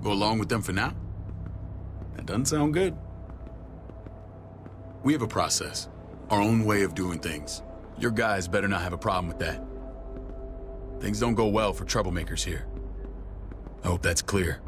Go along with them for now? That doesn't sound good. We have a process, our own way of doing things. Your guys better not have a problem with that. Things don't go well for troublemakers here. I hope that's clear.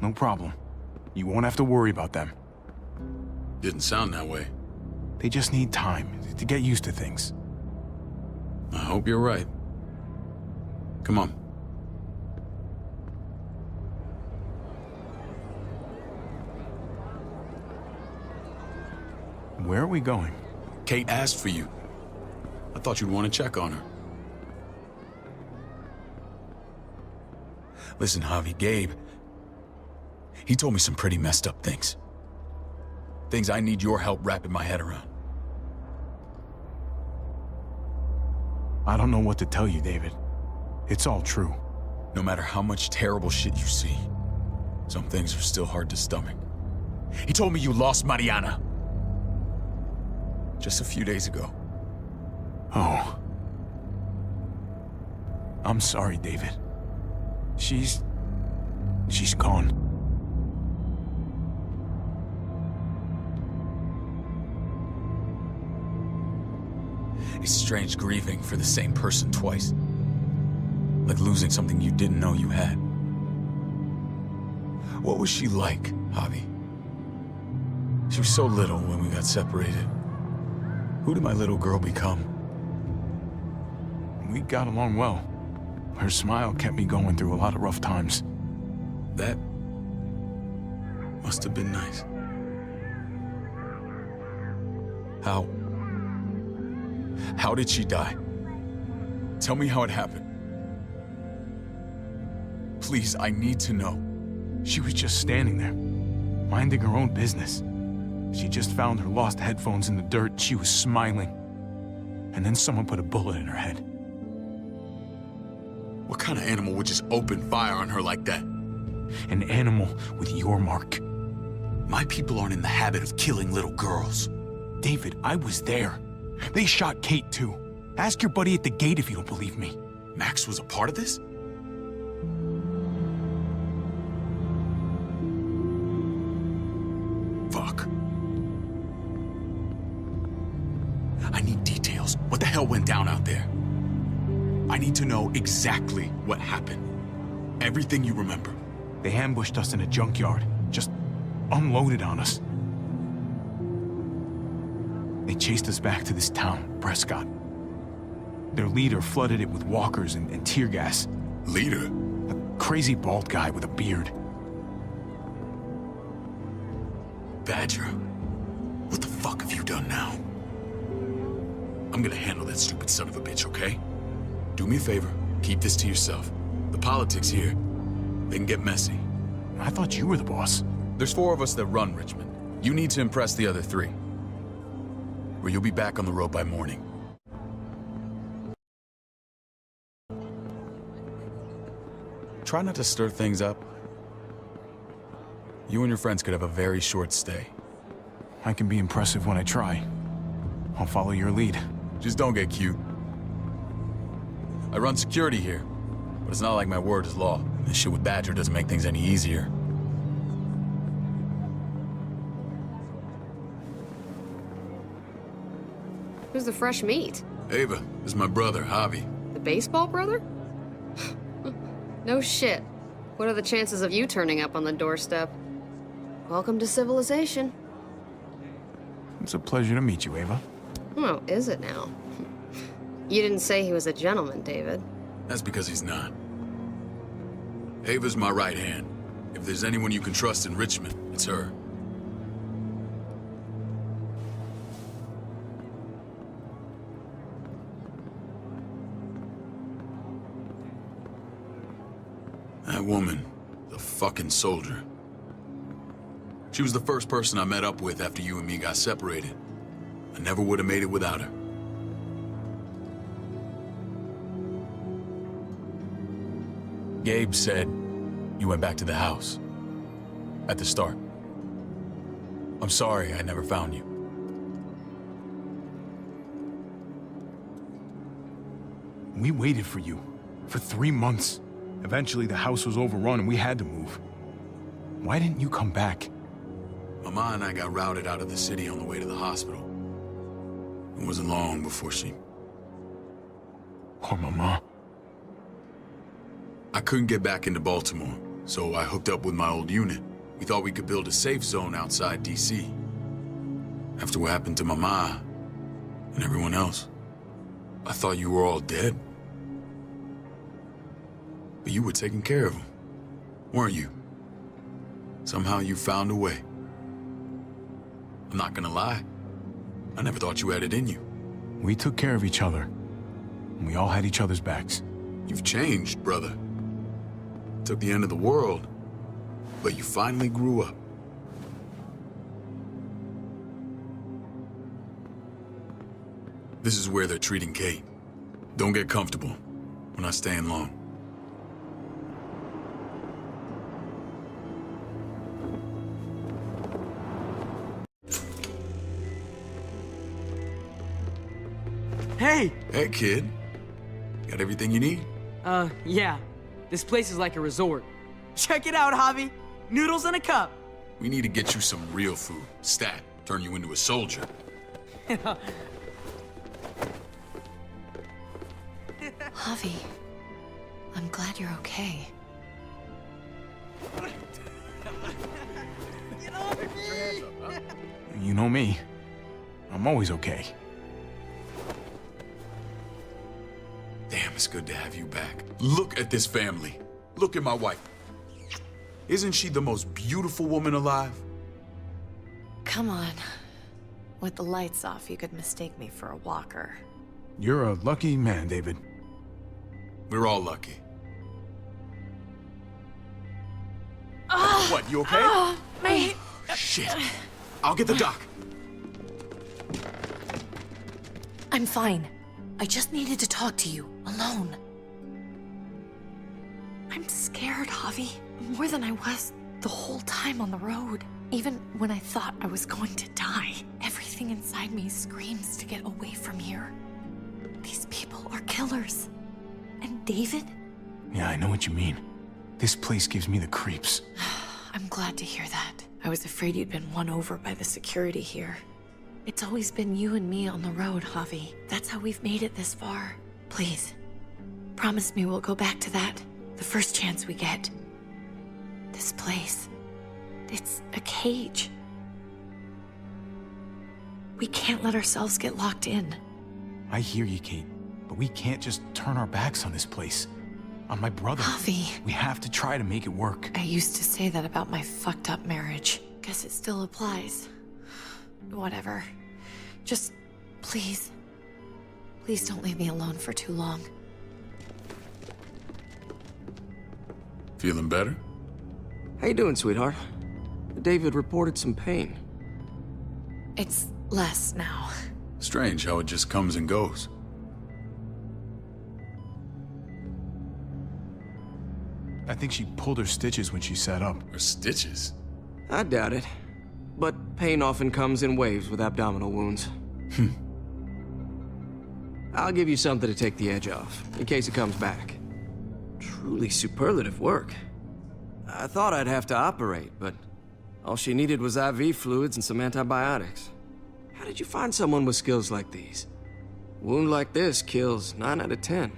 No problem. You won't have to worry about them. Didn't sound that way. They just need time to get used to things. I hope you're right. Come on. Where are we going? Kate asked for you. I thought you'd want to check on her. Listen, Javi, Gabe, he told me some pretty messed up things. Things I need your help wrapping my head around. I don't know what to tell you, David. It's all true. No matter how much terrible shit you see, some things are still hard to stomach. He told me you lost Mariana. Just a few days ago. Oh. I'm sorry, David. She's gone. It's strange grieving for the same person twice. Like losing something you didn't know you had. What was she like, Javi? She was so little when we got separated. Who did my little girl become? We got along well. Her smile kept me going through a lot of rough times. That must have been nice. How did she die? Tell me how it happened. Please, I need to know. She was just standing there, minding her own business. She just found her lost headphones in the dirt. She was smiling. And then someone put a bullet in her head. What kind of animal would just open fire on her like that? An animal with your mark. My people aren't in the habit of killing little girls. David, I was there. They shot Kate too. Ask your buddy at the gate if you don't believe me. Max was a part of this? Fuck. I need details. What the hell went down out there? I need to know exactly what happened. Everything you remember. They ambushed us in a junkyard. Just unloaded on us. They chased us back to this town, Prescott. Their leader flooded it with walkers and tear gas. Leader? A crazy bald guy with a beard. Badger, what the fuck have you done now? I'm gonna handle that stupid son of a bitch, okay? Do me a favor, keep this to yourself. The politics here, they can get messy. I thought you were the boss. There's 4 of us that run Richmond. You need to impress the other 3. Or you'll be back on the road by morning. Try not to stir things up. You and your friends could have a very short stay. I can be impressive when I try. I'll follow your lead. Just don't get cute. I run security here, but it's not like my word is law. This shit with Badger doesn't make things any easier. Who's the fresh meat? Ava, this is my brother, Javi. The baseball brother? No shit. What are the chances of you turning up on the doorstep? Welcome to civilization. It's a pleasure to meet you, Ava. Oh, is it now? You didn't say he was a gentleman, David. That's because he's not. Ava's my right hand. If there's anyone you can trust in Richmond, it's her. That woman, the fucking soldier. She was the first person I met up with after you and me got separated. I never would have made it without her. Gabe said you went back to the house. At the start. I'm sorry I never found you. We waited for you. For 3 months. Eventually, the house was overrun and we had to move. Why didn't you come back? Mama and I got routed out of the city on the way to the hospital. It wasn't long before she... Poor Mama. I couldn't get back into Baltimore, so I hooked up with my old unit. We thought we could build a safe zone outside D.C. After what happened to Mama and everyone else, I thought you were all dead. But you were taking care of them, weren't you? Somehow you found a way. I'm not gonna lie. I never thought you had it in you. We took care of each other, and we all had each other's backs. You've changed, brother. Took the end of the world, but you finally grew up. This is where they're treating Kate. Don't get comfortable. We're not staying long. Hey! Hey, kid. Got everything you need? Yeah. This place is like a resort. Check it out, Javi. Noodles in a cup. We need to get you some real food. Stat, turn you into a soldier. Javi, I'm glad you're okay. You know me. I'm always okay. Damn, it's good to have you back. Look at this family. Look at my wife. Isn't she the most beautiful woman alive? Come on. With the lights off, you could mistake me for a walker. You're a lucky man, David. We're all lucky. What, you okay? My... Shit. I'll get the doc. I'm fine. I just needed to talk to you, alone. I'm scared, Javi. More than I was the whole time on the road. Even when I thought I was going to die, everything inside me screams to get away from here. These people are killers. And David? Yeah, I know what you mean. This place gives me the creeps. I'm glad to hear that. I was afraid you'd been won over by the security here. It's always been you and me on the road, Javi. That's how we've made it this far. Please, promise me we'll go back to that the first chance we get. This place, it's a cage. We can't let ourselves get locked in. I hear you, Kate, but we can't just turn our backs on this place. On my brother. Javi. We have to try to make it work. I used to say that about my fucked up marriage. Guess it still applies. Whatever. Just, please. Please don't leave me alone for too long. Feeling better? How you doing, sweetheart? David reported some pain. It's less now. Strange how it just comes and goes. I think she pulled her stitches when she sat up. Or stitches. I doubt it. But pain often comes in waves with abdominal wounds. I'll give you something to take the edge off, in case it comes back. Truly superlative work. I thought I'd have to operate, but all she needed was IV fluids and some antibiotics. How did you find someone with skills like these? A wound like this kills 9 out of 10.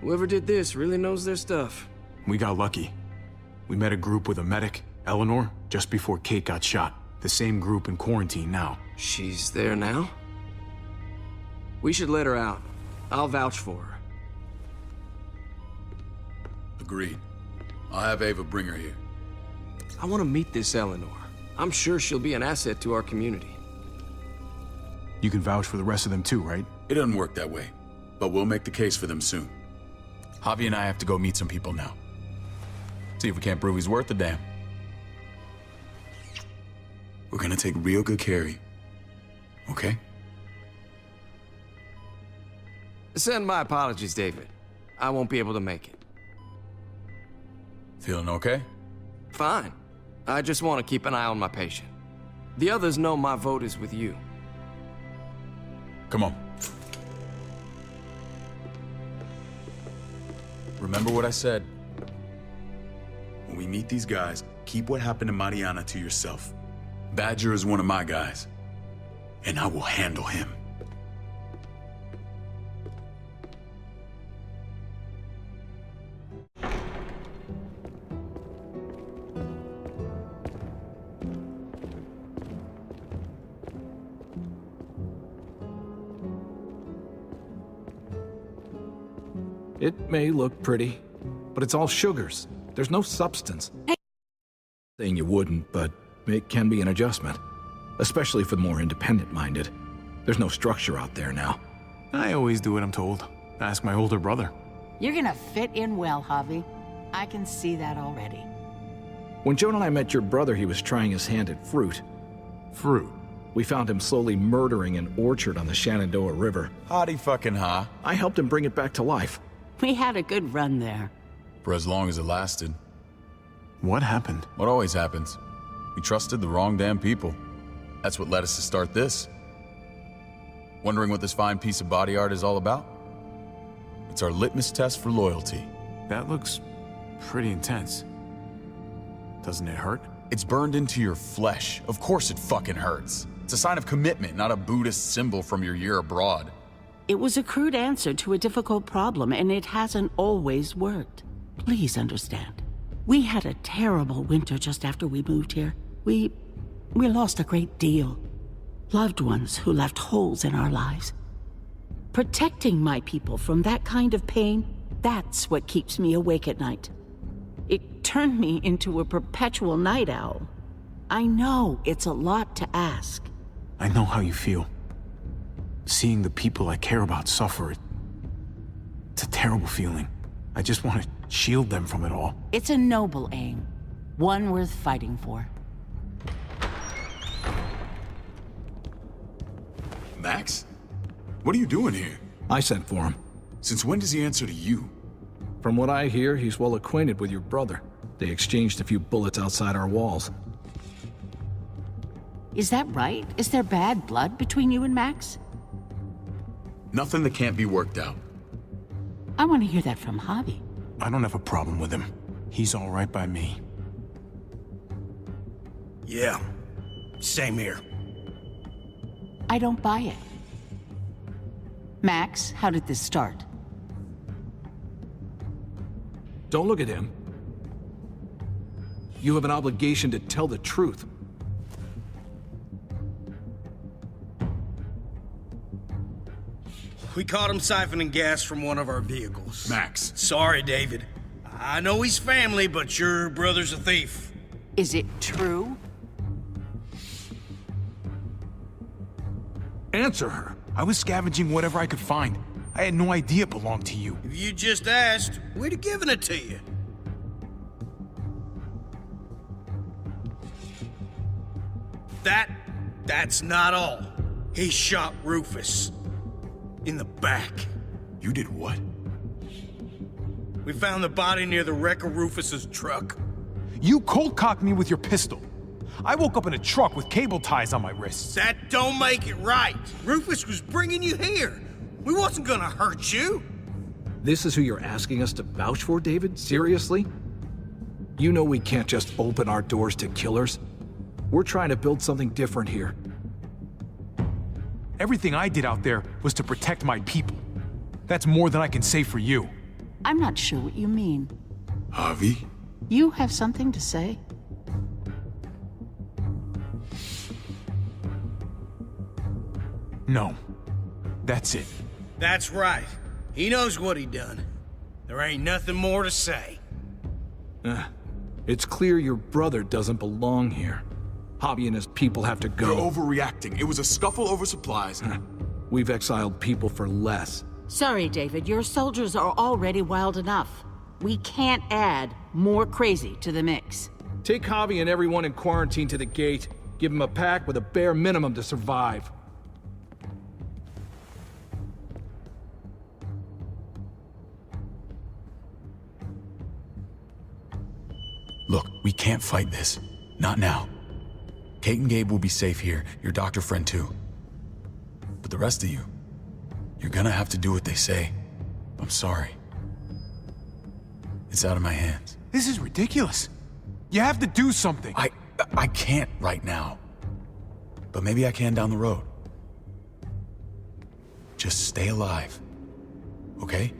Whoever did this really knows their stuff. We got lucky. We met a group with a medic, Eleanor, just before Kate got shot. The same group in quarantine now. She's there now? We should let her out. I'll vouch for her. Agreed. I'll have Ava bring her here. I want to meet this Eleanor. I'm sure she'll be an asset to our community. You can vouch for the rest of them too, right? It doesn't work that way, but we'll make the case for them soon. Javi and I have to go meet some people now. See if we can't prove he's worth a damn. We're gonna take real good care of you, okay? Send my apologies, David. I won't be able to make it. Feeling okay? Fine. I just want to keep an eye on my patient. The others know my vote is with you. Come on. Remember what I said. we meet these guys, keep what happened to Mariana to yourself. Badger is one of my guys, and I will handle him. It may look pretty, but it's all sugars. There's no substance. Saying you wouldn't, but it can be an adjustment, especially for the more independent-minded. There's no structure out there now. I always do what I'm told. Ask my older brother. You're gonna fit in well, Javi. I can see that already. When Joan and I met your brother, he was trying his hand at fruit. Fruit. We found him slowly murdering an orchard on the Shenandoah River. Howdy fucking ha. I helped him bring it back to life. We had a good run there. For as long as it lasted. What happened? What always happens. We trusted the wrong damn people. That's what led us to start this. Wondering what this fine piece of body art is all about? It's our litmus test for loyalty. That looks pretty intense. Doesn't it hurt? It's burned into your flesh. Of course it fucking hurts. It's a sign of commitment, not a Buddhist symbol from your year abroad. It was a crude answer to a difficult problem, and it hasn't always worked. Please understand. We had a terrible winter just after we moved here. We lost a great deal. Loved ones who left holes in our lives. Protecting my people from that kind of pain, that's what keeps me awake at night. It turned me into a perpetual night owl. I know it's a lot to ask. I know how you feel. Seeing the people I care about suffer, it's a terrible feeling. I just want to shield them from it all. It's a noble aim, one worth fighting for. Max? What are you doing here? I sent for him. Since when does he answer to you? From what I hear, he's well acquainted with your brother. They exchanged a few bullets outside our walls. Is that right? Is there bad blood between you and Max? Nothing that can't be worked out. I want to hear that from Javi. I don't have a problem with him. He's all right by me. Yeah, same here. I don't buy it. Max, how did this start? Don't look at him. You have an obligation to tell the truth. We caught him siphoning gas from one of our vehicles. Max. Sorry, David. I know he's family, but your brother's a thief. Is it true? Answer her. I was scavenging whatever I could find. I had no idea it belonged to you. If you just asked, we'd have given it to you. That's not all. He shot Rufus. In the back. You did what? We found the body near the wreck of Rufus's truck. You cold-cocked me with your pistol. I woke up in a truck with cable ties on my wrists. That don't make it right. Rufus was bringing you here. We wasn't gonna hurt you. This is who you're asking us to vouch for, David? Seriously? You know we can't just open our doors to killers. We're trying to build something different here. Everything I did out there was to protect my people. That's more than I can say for you. I'm not sure what you mean. Javi? You have something to say? No. That's it. That's right. He knows what he done. There ain't nothing more to say. It's clear your brother doesn't belong here. Javi and his people have to go. You're overreacting. It was a scuffle over supplies. We've exiled people for less. Sorry, David. Your soldiers are already wild enough. We can't add more crazy to the mix. Take Javi and everyone in quarantine to the gate. Give them a pack with a bare minimum to survive. Look, we can't fight this. Not now. Kate and Gabe will be safe here, your doctor friend too. But the rest of you, you're gonna have to do what they say. I'm sorry. It's out of my hands. This is ridiculous. You have to do something. I can't right now. But maybe I can down the road. Just stay alive. Okay?